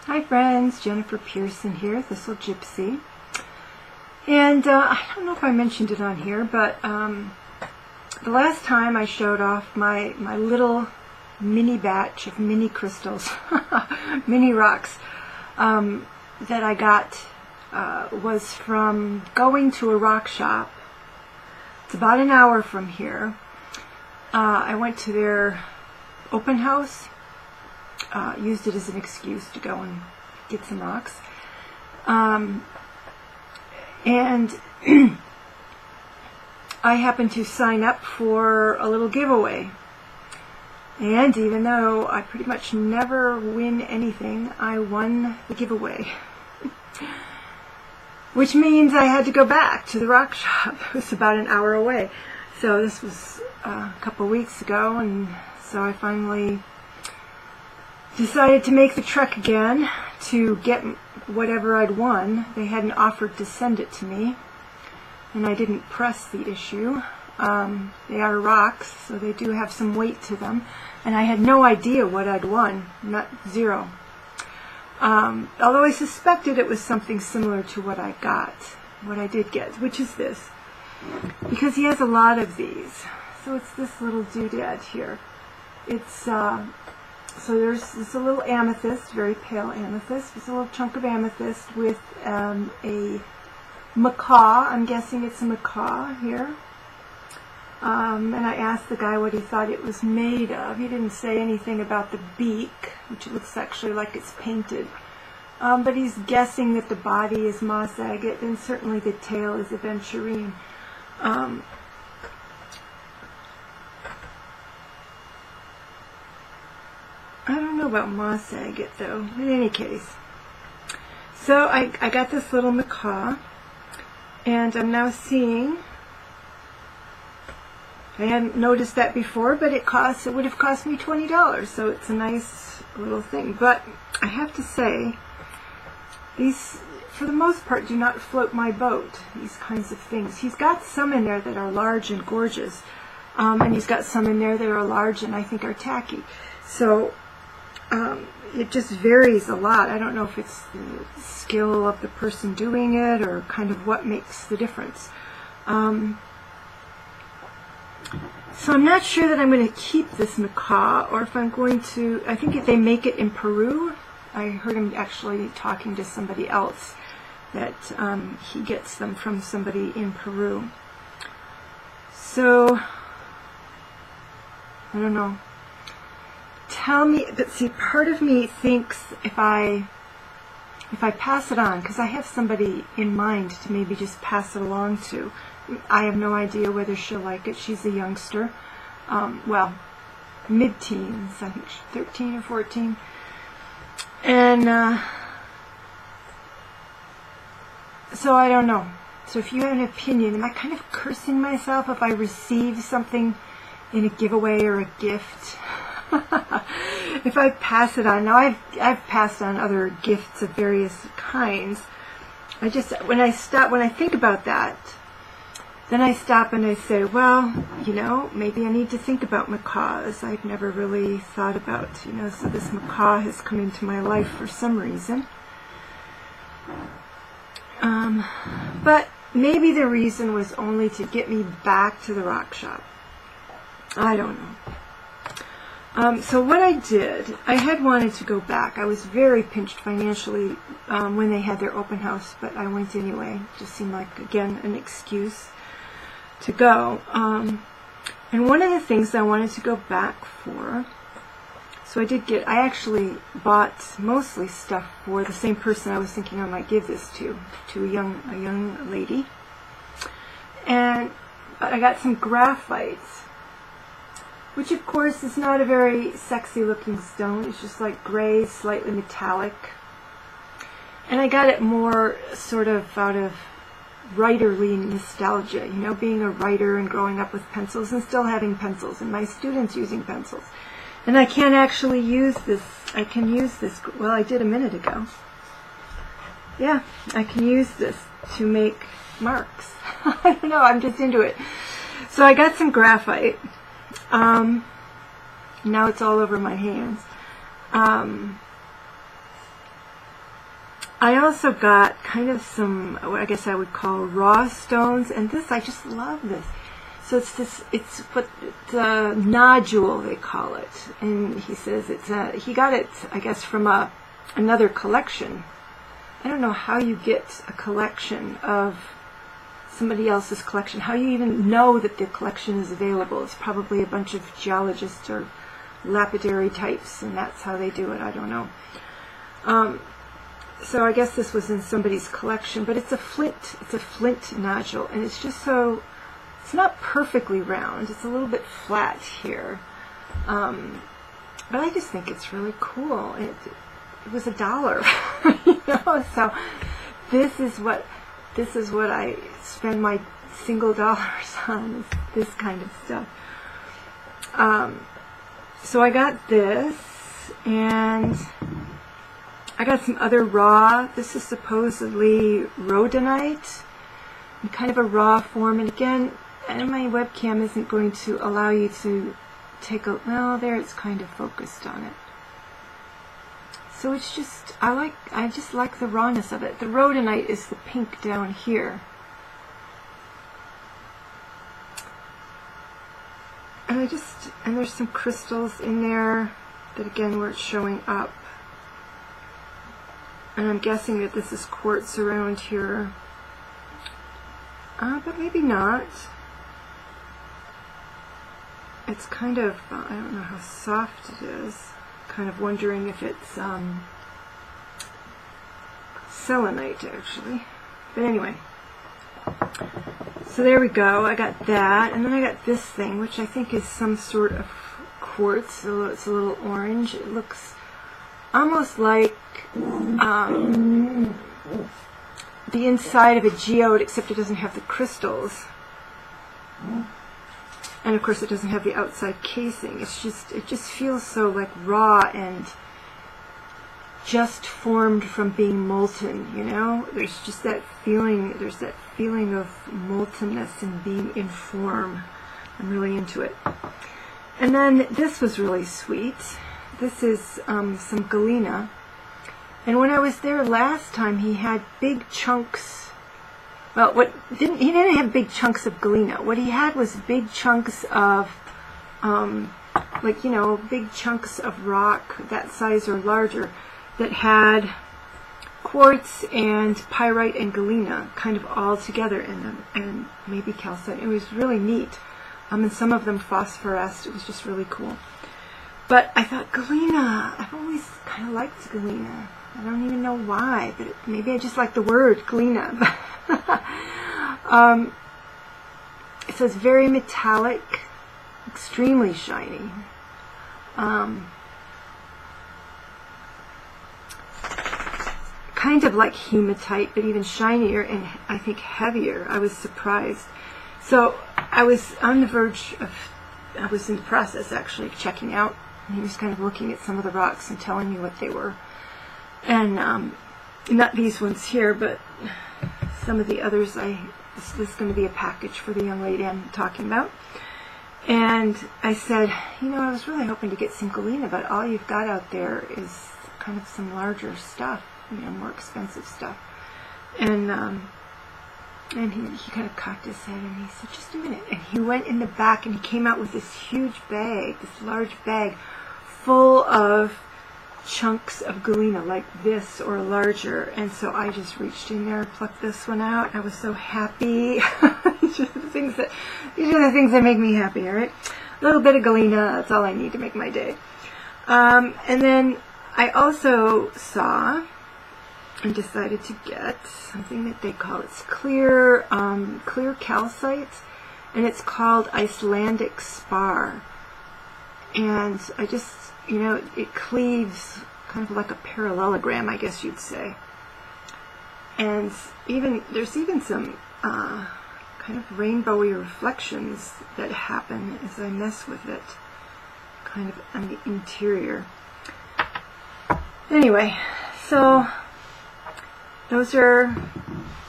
Hi friends, Jennifer Pearson here, Thistle Gypsy. And I don't know if I mentioned it on here, but the last time I showed off my little mini batch of mini crystals, mini rocks, that I got was from going to a rock shop. It's about an hour from here. I went to their open house. Used it as an excuse to go and get some rocks. And I happened to sign up for a little giveaway. And even though I pretty much never win anything, I won the giveaway. Which means I had to go back to the rock shop. It was about an hour away. So this was a couple weeks ago, and so I finally decided to make the trek again to get whatever I'd won. They hadn't offered to send it to me, and I didn't press the issue. They are rocks, so they do have some weight to them, and I had no idea what I'd won, not zero. Although I suspected it was something similar to what I got, what I did get, which is this, because he has a lot of these. So it's this little doodad here. It's so there's this a little amethyst, very pale amethyst. It's a little chunk of amethyst with a macaw. I'm guessing it's a macaw here. And I asked the guy what he thought it was made of. He didn't say anything about the beak, which looks actually like it's painted. But he's guessing that the body is moss agate, and certainly the tail is aventurine. I don't know about moss agate though, in any case. So I got this little macaw, and I'm now seeing, I hadn't noticed that before, but it would have cost me $20, so it's a nice little thing. But I have to say, these, for the most part, do not float my boat, these kinds of things. He's got some in there that are large and gorgeous, and he's got some in there that are large and I think are tacky. So it just varies a lot. I don't know if it's the skill of the person doing it or kind of what makes the difference. So I'm not sure that I'm going to keep this macaw, or if I'm going to, I think if they make it in Peru. I heard him actually talking to somebody else that he gets them from somebody in Peru. So I don't know. Tell me, but see, part of me thinks if I pass it on, because I have somebody in mind to maybe just pass it along to. I have no idea whether she'll like it. She's a youngster. Well, mid-teens, I think she's 13 or 14. And so I don't know. So if you have an opinion, am I kind of cursing myself if I receive something in a giveaway or a gift? If I pass it on, now I've passed on other gifts of various kinds. I just, when I think about that, then I stop and I say, well, you know, maybe I need to think about macaws. I've never really thought about, you know, so this macaw has come into my life for some reason. But maybe the reason was only to get me back to the rock shop. I don't know. So what I did, I had wanted to go back. I was very pinched financially when they had their open house, but I went anyway. It just seemed like, again, an excuse to go. And one of the things I wanted to go back for, so I actually bought mostly stuff for the same person I was thinking I might give this to a young lady. And I got some graphite, which of course is not a very sexy looking stone. It's just like gray, slightly metallic. And I got it more sort of out of writerly nostalgia, you know, being a writer and growing up with pencils and still having pencils and my students using pencils. And I can't actually use this. I can use this, well, I did a minute ago. Yeah, I can use this to make marks. I don't know, I'm just into it. So I got some graphite. Now it's all over my hands. I also got kind of some, what I guess I would call raw stones, and this, I just love this. So it's what the nodule they call it, and he says he got it, I guess, from another collection. I don't know how you get a collection of somebody else's collection, how you even know that their collection is available. It's probably a bunch of geologists or lapidary types, and that's how they do it. I don't know. So I guess this was in somebody's collection, but it's a flint nodule, and it's just so, it's not perfectly round. It's a little bit flat here, but I just think it's really cool. It was $1, you know. So this is what I spend my single dollars on, is this kind of stuff. So I got this, and I got some other raw. This is supposedly rhodonite, in kind of a raw form. And again, and my webcam isn't going to allow you to take a, well, there it's kind of focused on it. So it's just, I just like the rawness of it. The rhodonite is the pink down here. And and there's some crystals in there that again weren't showing up. And I'm guessing that this is quartz around here. But maybe not. It's kind of, I don't know how soft it is. Kind of wondering if it's selenite, actually. But anyway. So there we go. I got that. And then I got this thing, which I think is some sort of quartz. So it's a little orange. It looks almost like the inside of a geode, except it doesn't have the crystals. And of course it doesn't have the outside casing. It's just, it just feels so like raw and just formed from being molten, you know? There's just that feeling, there's that feeling of moltenness and being in form. I'm really into it. And then this was really sweet. This is some Galena. And when I was there last time, he had big chunks. Well, he didn't have big chunks of Galena. What he had was big chunks of, like, you know, big chunks of rock that size or larger that had quartz and pyrite and Galena kind of all together in them, and maybe calcite. It was really neat. And some of them phosphoresced. It was just really cool. But I thought, Galena, I've always kind of liked Galena. I don't even know why, but maybe I just like the word Galena. So it's very metallic, extremely shiny. Kind of like hematite, but even shinier and I think heavier. I was surprised. So I was on the verge of, I was in the process actually of checking out. And he was kind of looking at some of the rocks and telling me what they were. And not these ones here, but some of the others. This is going to be a package for the young lady I'm talking about. And I said, you know, I was really hoping to get some Galena, but all you've got out there is kind of some larger stuff, you know, more expensive stuff. And he kind of cocked his head and he said, just a minute. And he went in the back and he came out with this huge bag, this large bag, full of chunks of Galena like this or larger. And so I just reached in there, plucked this one out. I was so happy. These are the things that make me happy, all right? A little bit of Galena, that's all I need to make my day. And then I also saw and decided to get something that they call, it's clear calcite, and it's called Icelandic Spar. And I just, you know, it cleaves kind of like a parallelogram, I guess you'd say. And there's even some kind of rainbowy reflections that happen as I mess with it, kind of on the interior. Anyway, so those are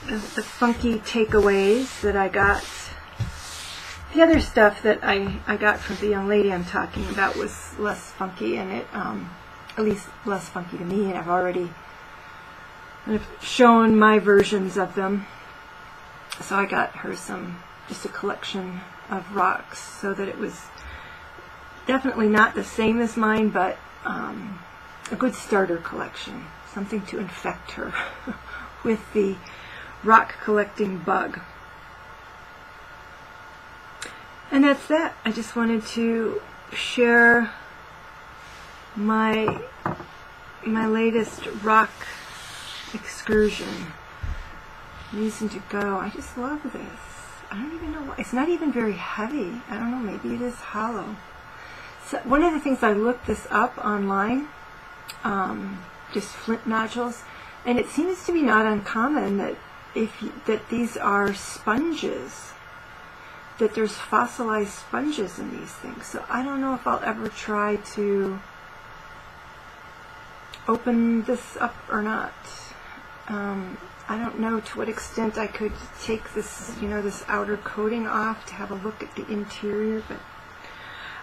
the funky takeaways that I got. The other stuff that I got from the young lady I'm talking about was less funky, and it, at least less funky to me, and I've already And I've shown my versions of them. So I got her just a collection of rocks, so that it was definitely not the same as mine, but a good starter collection, something to infect her with the rock collecting bug. And that's that. I just wanted to share my latest rock excursion. Reason to go. I just love this. I don't even know why. It's not even very heavy. I don't know, maybe it is hollow. So one of the things, I looked this up online, just flint nodules, and it seems to be not uncommon that that these are sponges, that there's fossilized sponges in these things. So I don't know if I'll ever try to open this up or not. I don't know to what extent I could take this, this outer coating off to have a look at the interior,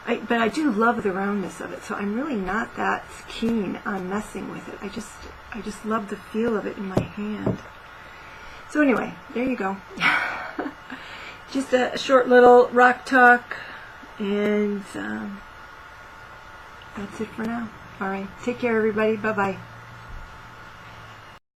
but I do love the roundness of it, so I'm really not that keen on messing with it. I just love the feel of it in my hand. So anyway, there you go. Just a short little rock talk, and that's it for now. All right, take care, everybody. Bye-bye.